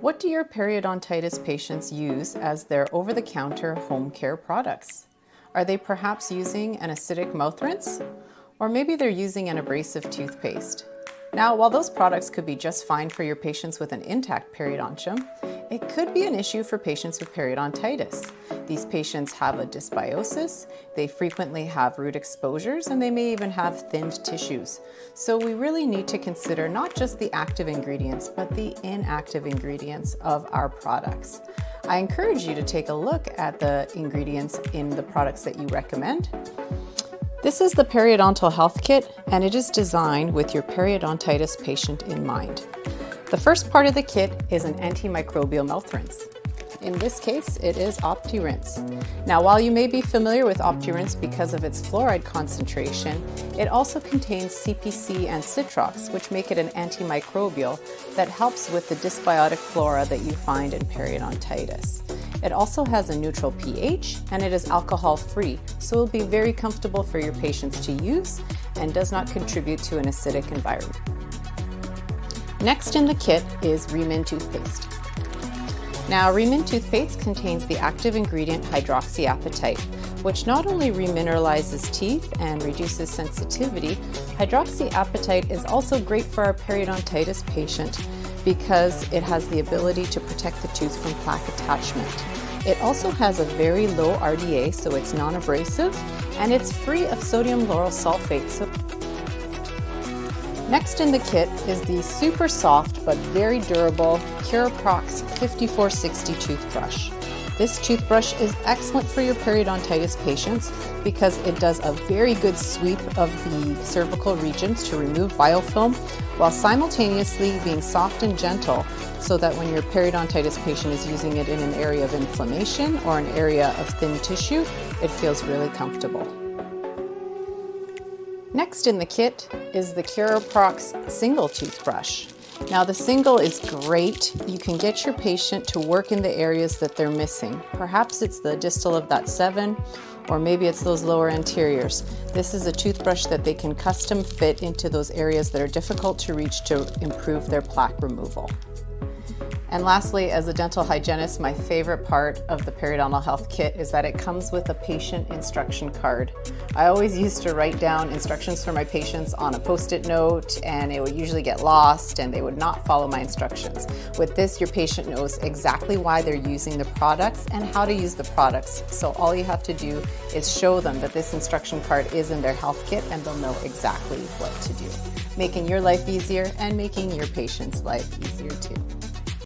What do your periodontitis patients use as their over-the-counter home care products? Are they perhaps using an acidic mouth rinse? Or maybe they're using an abrasive toothpaste. Now, while those products could be just fine for your patients with an intact periodontium, it could be an issue for patients with periodontitis. These patients have a dysbiosis, they frequently have root exposures, and they may even have thinned tissues. So we really need to consider not just the active ingredients, but the inactive ingredients of our products. I encourage you to take a look at the ingredients in the products that you recommend. This is the Periodontal Health Kit, and it is designed with your periodontitis patient in mind. The first part of the kit is an antimicrobial mouth rinse. In this case, it is OptiRinse. Now, while you may be familiar with OptiRinse because of its fluoride concentration, it also contains CPC and citrox, which make it an antimicrobial that helps with the dysbiotic flora that you find in periodontitis. It also has a neutral pH and it is alcohol-free, so it will be very comfortable for your patients to use and does not contribute to an acidic environment. Next in the kit is Remin toothpaste. Now, Remin toothpaste contains the active ingredient hydroxyapatite, which not only remineralizes teeth and reduces sensitivity, hydroxyapatite is also great for our periodontitis patient because it has the ability to protect the tooth from plaque attachment. It also has a very low RDA, so it's non-abrasive, and it's free of sodium lauryl sulfate. Next in the kit is the super soft but very durable Curaprox 5460 toothbrush. This toothbrush is excellent for your periodontitis patients because it does a very good sweep of the cervical regions to remove biofilm while simultaneously being soft and gentle so that when your periodontitis patient is using it in an area of inflammation or an area of thin tissue, it feels really comfortable. Next in the kit is the Curaprox single toothbrush. Now the single is great. You can get your patient to work in the areas that they're missing. Perhaps it's the distal of that 7, or maybe it's those lower anteriors. This is a toothbrush that they can custom fit into those areas that are difficult to reach to improve their plaque removal. And lastly, as a dental hygienist, my favorite part of the Periodontal Health Kit is that it comes with a patient instruction card. I always used to write down instructions for my patients on a Post-it note, and it would usually get lost and they would not follow my instructions. With this, your patient knows exactly why they're using the products and how to use the products. So all you have to do is show them that this instruction card is in their health kit and they'll know exactly what to do, making your life easier and making your patient's life easier too.